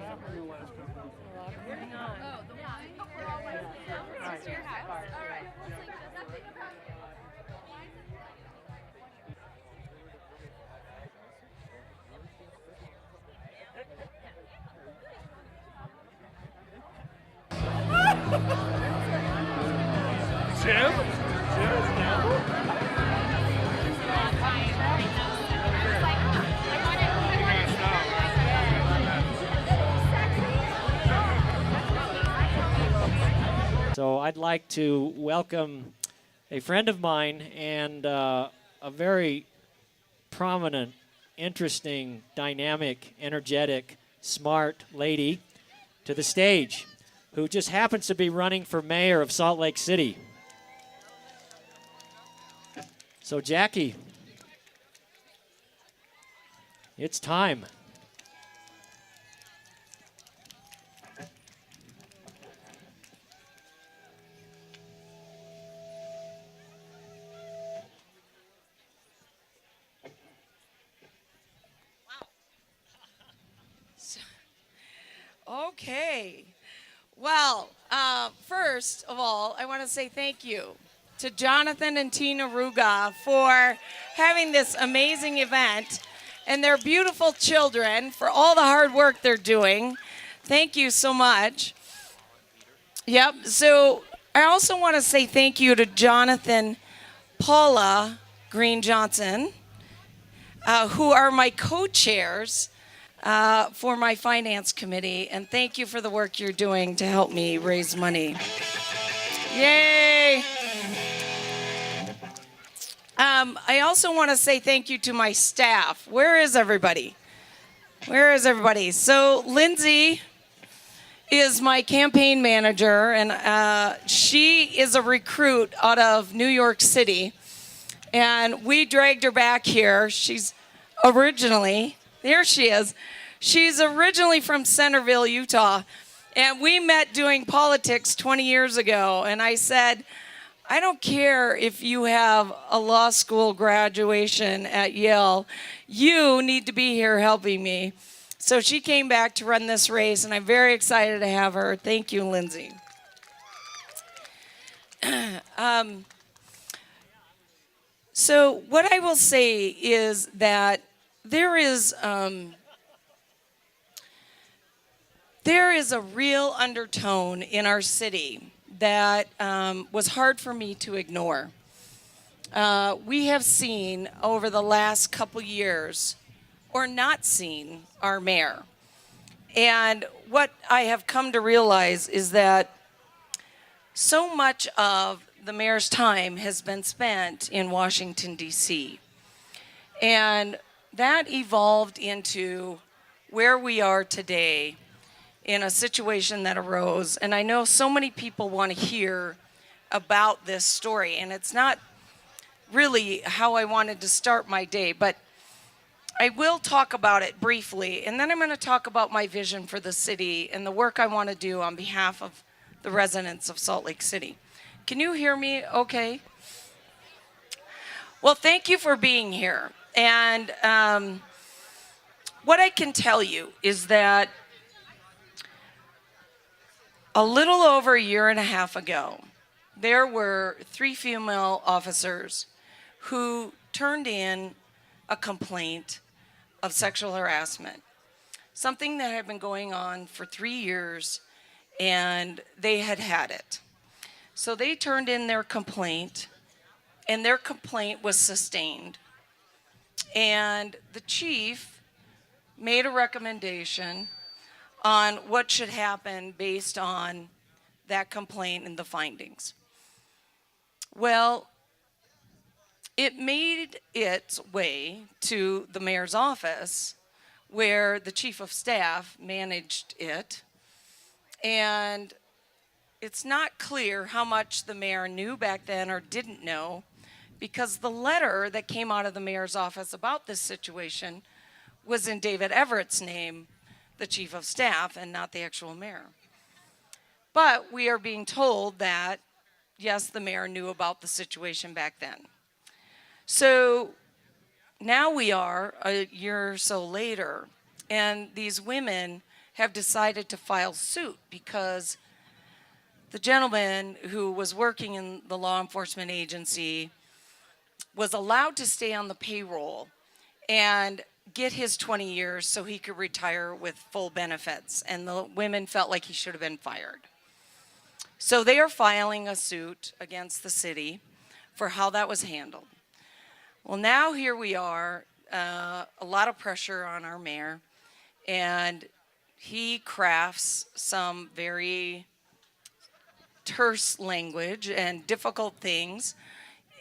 Going on. Oh, the wine? It's your house? All right. Jim? Jim is Campbell? So I'd like to welcome a friend of mine and a very prominent, interesting, dynamic, energetic, smart lady to the stage who just happens to be running for mayor of Salt Lake City. So Jackie, it's time. Okay. Well, first of all, I want to say thank you to Jonathan and Tina Ruga for having this amazing event and their beautiful children for all the hard work they're doing. Thank you so much. Yep. So I also want to say thank you to Jonathan, Paula Green Johnson, who are my co-chairs for my finance committee, and thank you for the work you're doing to help me raise money. Yay! I also want to say thank you to my staff. Where is everybody? Where is everybody? So Lindsay is my campaign manager, and she is a recruit out of New York City, and we dragged her back here. She's originally, there she is. She's originally from Centerville, Utah, and we met doing politics 20 years ago, and I said, I don't care if you have a law school graduation at Yale, you need to be here helping me. So she came back to run this race, and I'm very excited to have her. Thank you, Lindsay. So what I will say is that there is a real undertone in our city that was hard for me to ignore. We have seen over the last couple years, or not seen, our mayor. And what I have come to realize is that so much of the mayor's time has been spent in Washington, D.C. And that evolved into where we are today in a situation that arose. And I know so many people want to hear about this story, and it's not really how I wanted to start my day, but I will talk about it briefly, and then I'm going to talk about my vision for the city and the work I want to do on behalf of the residents of Salt Lake City. Can you hear me okay? Well, thank you for being here. And what I can tell you is that a little over a year and a half ago, there were 3 female officers who turned in a complaint of sexual harassment, something that had been going on for 3 years, and they had had it. So they turned in their complaint, and their complaint was sustained. And the chief made a recommendation on what should happen based on that complaint and the findings. Well, it made its way to the mayor's office, where the chief of staff managed it. And it's not clear how much the mayor knew back then or didn't know, because the letter that came out of the mayor's office about this situation was in David Everett's name, the chief of staff, and not the actual mayor. But we are being told that, yes, the mayor knew about the situation back then. So now we are a year or so later, and these women have decided to file suit because the gentleman who was working in the law enforcement agency was allowed to stay on the payroll and get his 20 years so he could retire with full benefits. And the women felt like he should have been fired. So they are filing a suit against the city for how that was handled. Well, now here we are, a lot of pressure on our mayor, and he crafts some very terse language and difficult things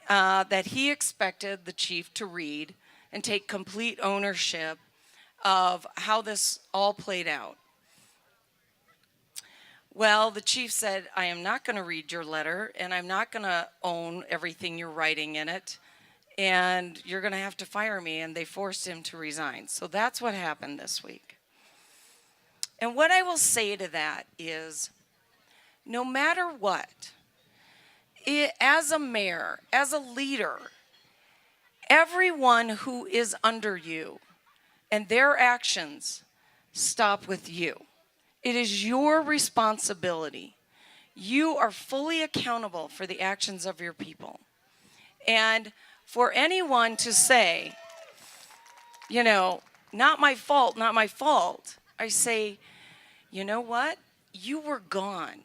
that he expected the chief to read and take complete ownership of how this all played out. Well, the chief said, I am not going to read your letter, and I'm not going to own everything you're writing in it, and you're going to have to fire me, and they forced him to resign. So that's what happened this week. And what I will say to that is, no matter what, as a mayor, as a leader, everyone who is under you and their actions stop with you. It is your responsibility. You are fully accountable for the actions of your people. And for anyone to say, you know, not my fault, not my fault, I say, you know what? You were gone.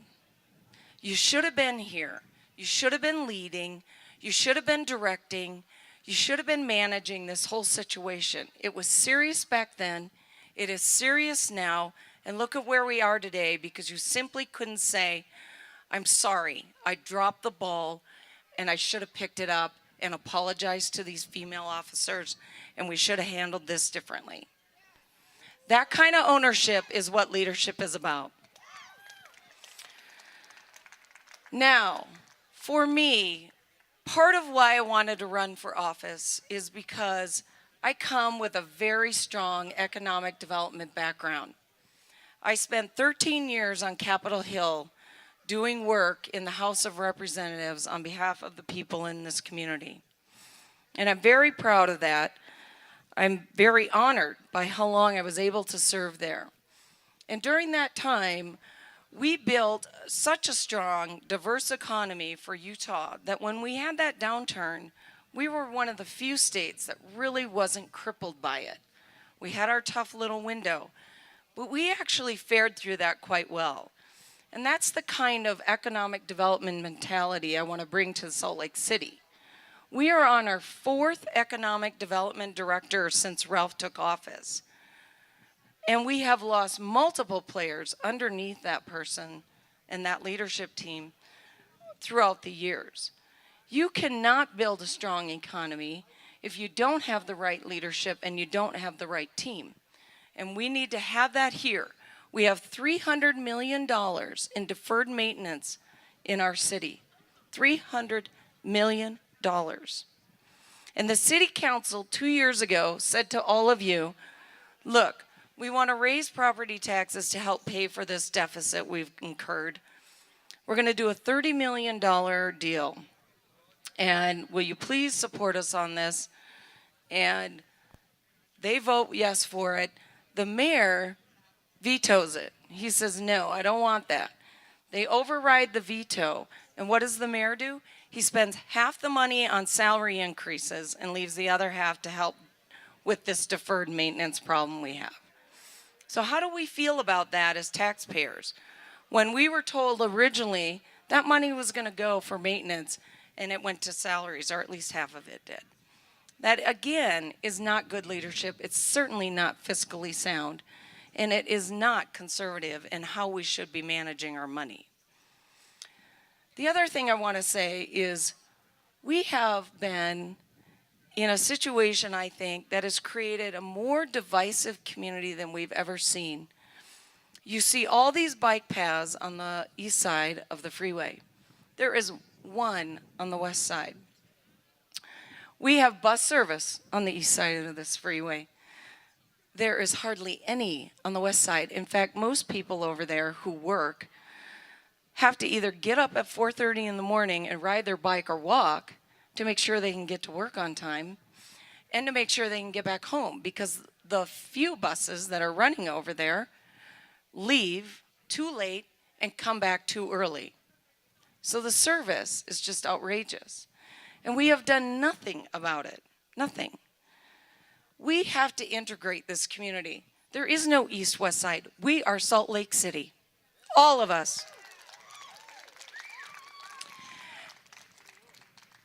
You should have been here. You should have been leading. You should have been directing. You should have been managing this whole situation. It was serious back then. It is serious now. And look at where we are today, because you simply couldn't say, I'm sorry, I dropped the ball and I should have picked it up and apologized to these female officers, and we should have handled this differently. That kind of ownership is what leadership is about. Now, for me, part of why I wanted to run for office is because I come with a very strong economic development background. I spent 13 years on Capitol Hill doing work in the House of Representatives on behalf of the people in this community. And I'm very proud of that. I'm very honored by how long I was able to serve there. And during that time, we built such a strong, diverse economy for Utah that when we had that downturn, we were one of the few states that really wasn't crippled by it. We had our tough little window, but we actually fared through that quite well. And that's the kind of economic development mentality I want to bring to Salt Lake City. We are on our 4th economic development director since Ralph took office. And we have lost multiple players underneath that person and that leadership team throughout the years. You cannot build a strong economy if you don't have the right leadership and you don't have the right team. And we need to have that here. We have $300 million in deferred maintenance in our city. $300 million. And the city council 2 years ago said to all of you, look, we want to raise property taxes to help pay for this deficit we've incurred. We're going to do a $30 million deal. And will you please support us on this? And they vote yes for it. The mayor vetoes it. He says, no, I don't want that. They override the veto. And what does the mayor do? He spends half the money on salary increases and leaves the other half to help with this deferred maintenance problem we have. So how do we feel about that as taxpayers? When we were told originally that money was going to go for maintenance and it went to salaries, or at least half of it did. That, again, is not good leadership. It's certainly not fiscally sound, and it is not conservative in how we should be managing our money. The other thing I want to say is we have been in a situation, I think, that has created a more divisive community than we've ever seen. You see all these bike paths on the east side of the freeway. There is one on the west side. We have bus service on the east side of this freeway. There is hardly any on the west side. In fact, most people over there who work have to either get up at 4:30 in the morning and ride their bike or walk to make sure they can get to work on time and to make sure they can get back home, because the few buses that are running over there leave too late and come back too early. So the service is just outrageous. And we have done nothing about it. Nothing. We have to integrate this community. There is no East-West Side. We are Salt Lake City. All of us.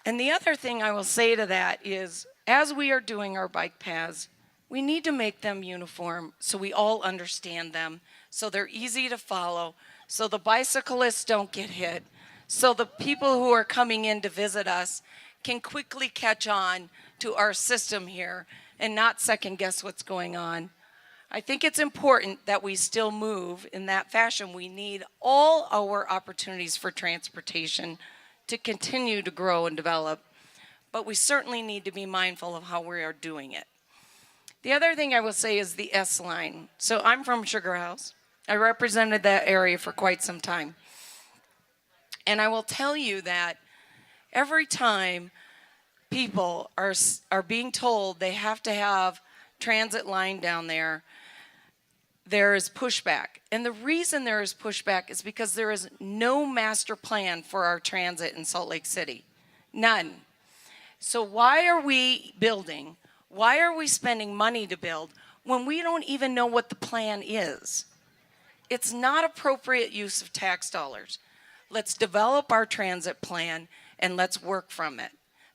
And the other thing I will say to that is, as we are doing our bike paths, we need to make them uniform so we all understand them, so they're easy to follow, so the bicyclists don't get hit, so the people who are coming in to visit us can quickly catch on to our system here and not second guess what's going on. I think it's important that we still move in that fashion. We need all our opportunities for transportation to continue to grow and develop, but we certainly need to be mindful of how we are doing it. The other thing I will say is the S line. So I'm from Sugar House. I represented that area for quite some time. And I will tell you that every time people are being told they have to have transit line down there, there is pushback. And the reason there is pushback is because there is no master plan for our transit in Salt Lake City. None. So why are we building? Why are we spending money to build when we don't even know what the plan is? It's not appropriate use of tax dollars. Let's develop our transit plan and let's work from it.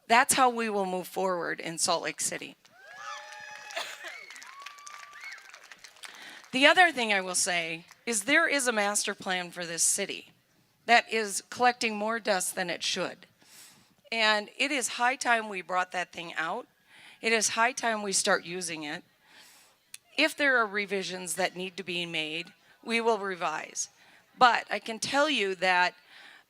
That's how we will move forward in Salt Lake City. The other thing I will say is there is a master plan for this city that is collecting more dust than it should. And it is high time we brought that thing out. It is high time we start using it. If there are revisions that need to be made, we will revise. But I can tell you that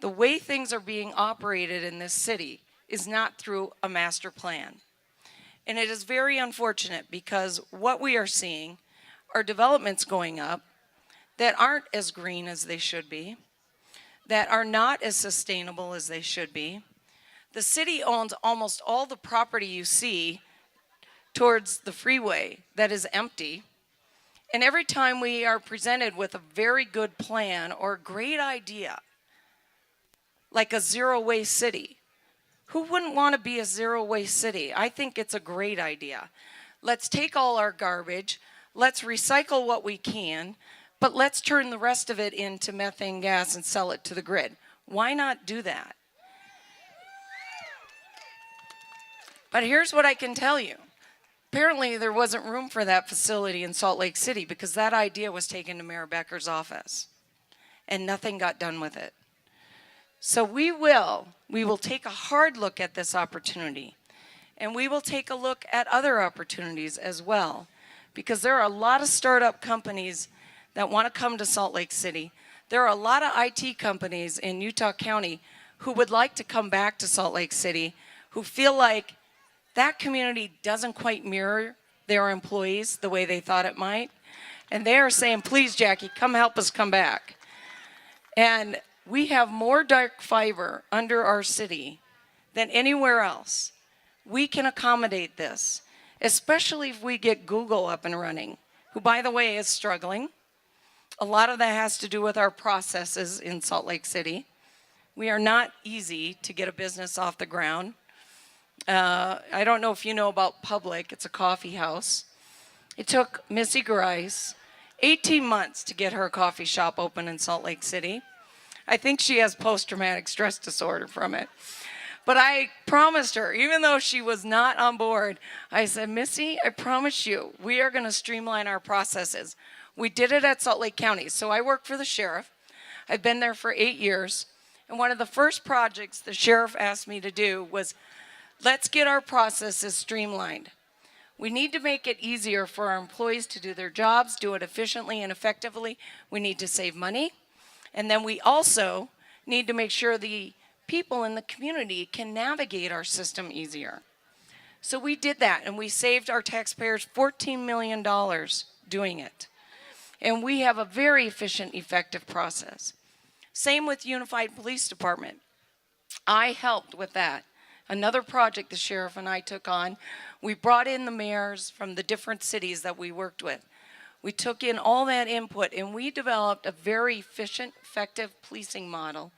the way things are being operated in this city is not through a master plan. And it is very unfortunate because what we are seeing are developments going up that aren't as green as they should be, that are not as sustainable as they should be. The city owns almost all the property you see towards the freeway that is empty. And every time we are presented with a very good plan or a great idea, like a zero-waste city, who wouldn't want to be a zero-waste city? I think it's a great idea. Let's take all our garbage, let's recycle what we can, but let's turn the rest of it into methane gas and sell it to the grid. Why not do that? But here's what I can tell you. Apparently there wasn't room for that facility in Salt Lake City because that idea was taken to Mayor Becker's office and nothing got done with it. So we will take a hard look at this opportunity, and we will take a look at other opportunities as well, because there are a lot of startup companies that want to come to Salt Lake City. There are a lot of IT companies in Utah County who would like to come back to Salt Lake City, who feel like that community doesn't quite mirror their employees the way they thought it might. And they are saying, please, Jackie, come help us come back. And we have more dark fiber under our city than anywhere else. We can accommodate this, especially if we get Google up and running, who, by the way, is struggling. A lot of that has to do with our processes in Salt Lake City. We are not easy to get a business off the ground. I don't know if you know about Public. It's a coffee house. It took Missy Grice 18 months to get her coffee shop open in Salt Lake City. I think she has post-traumatic stress disorder from it. But I promised her, even though she was not on board, I said, Missy, I promise you, we are going to streamline our processes. We did it at Salt Lake County. So I work for the sheriff. I've been there for 8 years. And one of the first projects the sheriff asked me to do was, let's get our processes streamlined. We need to make it easier for our employees to do their jobs, do it efficiently and effectively. We need to save money. And then we also need to make sure the people in the community can navigate our system easier. So we did that, and we saved our taxpayers $14 million doing it. And we have a very efficient, effective process. Same with Unified Police Department. I helped with that. Another project the sheriff and I took on. We brought in the mayors from the different cities that we worked with. We took in all that input and we developed a very efficient, effective policing model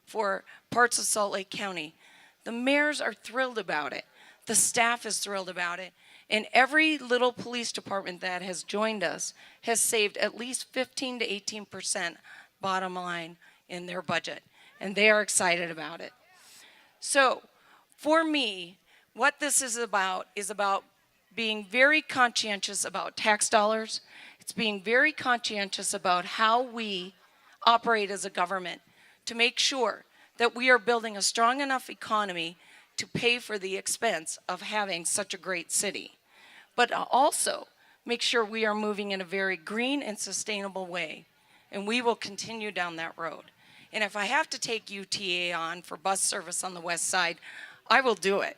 for parts of Salt Lake County. The mayors are thrilled about it. The staff is thrilled about it. And every little police department that has joined us has saved at least 15 to 18% bottom line in their budget. And they are excited about it. So, for me, what this is about being very conscientious about tax dollars. It's being very conscientious about how we operate as a government to make sure that we are building a strong enough economy to pay for the expense of having such a great city. But also make sure we are moving in a very green and sustainable way. And we will continue down that road. And if I have to take UTA on for bus service on the west side, I will do it.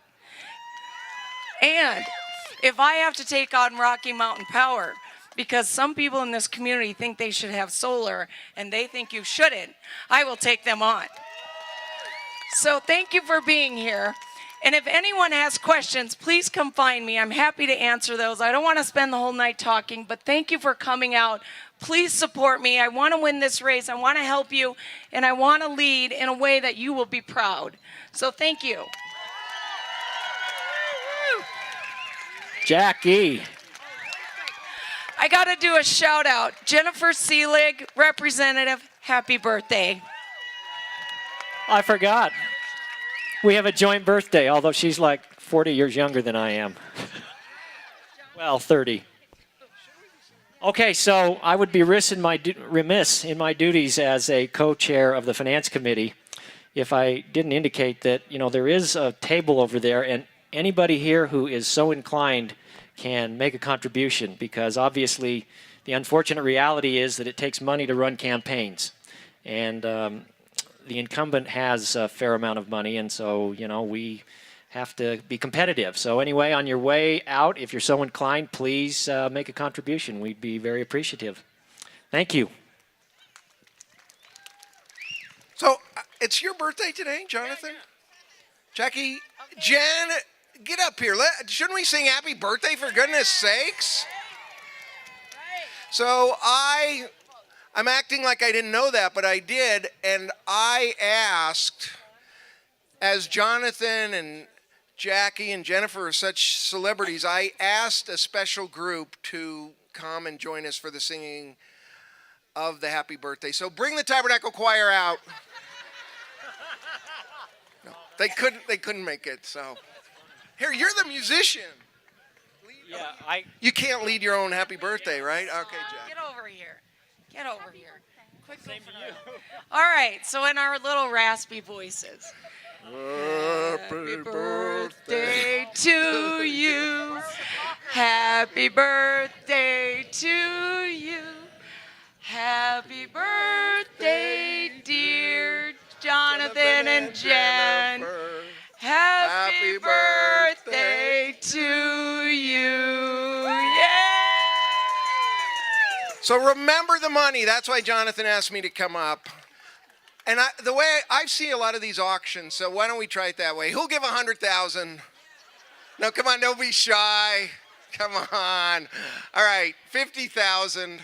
And if I have to take on Rocky Mountain Power, because some people in this community think they should have solar and they think you shouldn't, I will take them on. So thank you for being here. And if anyone has questions, please come find me. I'm happy to answer those. I don't want to spend the whole night talking, but thank you for coming out. Please support me. I want to win this race. I want to help you, and I want to lead in a way that you will be proud. So thank you. Jackie. I got to do a shout out. Jennifer Seelig, representative, happy birthday. I forgot. We have a joint birthday, although she's like 40 years younger than I am. Well, 30. Okay, so I would be remiss in my duties as a co-chair of the Finance Committee if I didn't indicate that, there is a table over there, and anybody here who is so inclined can make a contribution, because obviously the unfortunate reality is that it takes money to run campaigns. And the incumbent has a fair amount of money, and so, we have to be competitive. So anyway, on your way out, if you're so inclined, please make a contribution. We'd be very appreciative. Thank you. So it's your birthday today, Jonathan? Jackie, Jen, get up here. Shouldn't we sing happy birthday, for goodness sakes? So I'm acting like I didn't know that, but I did, and I asked, as Jonathan and Jackie and Jennifer are such celebrities, I asked a special group to come and join us for the singing of the happy birthday. So bring the Tabernacle Choir out. No, they couldn't make it, so. Here, you're the musician. Yeah, You can't lead your own happy birthday, right? Okay, Jack. Get over here. Get over here. Quick, same to you. All right, so in our little raspy voices. Happy birthday to you. Happy birthday to you. Happy birthday, dear Jonathan and Jen. Happy birthday to you. Yay! So remember the money. That's why Jonathan asked me to come up. And the way I see a lot of these auctions, so why don't we try it that way? Who'll give $100,000? No, come on, don't be shy. Come on. All right, $50,000.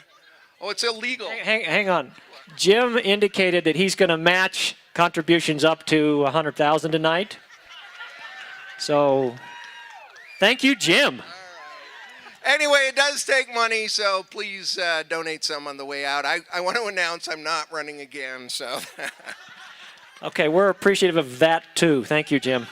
Oh, it's illegal. Hang on. Jim indicated that he's going to match contributions up to $100,000 tonight. So, thank you, Jim. Anyway, it does take money, so please donate some on the way out. I want to announce I'm not running again, so. Okay, we're appreciative of that, too. Thank you, Jim.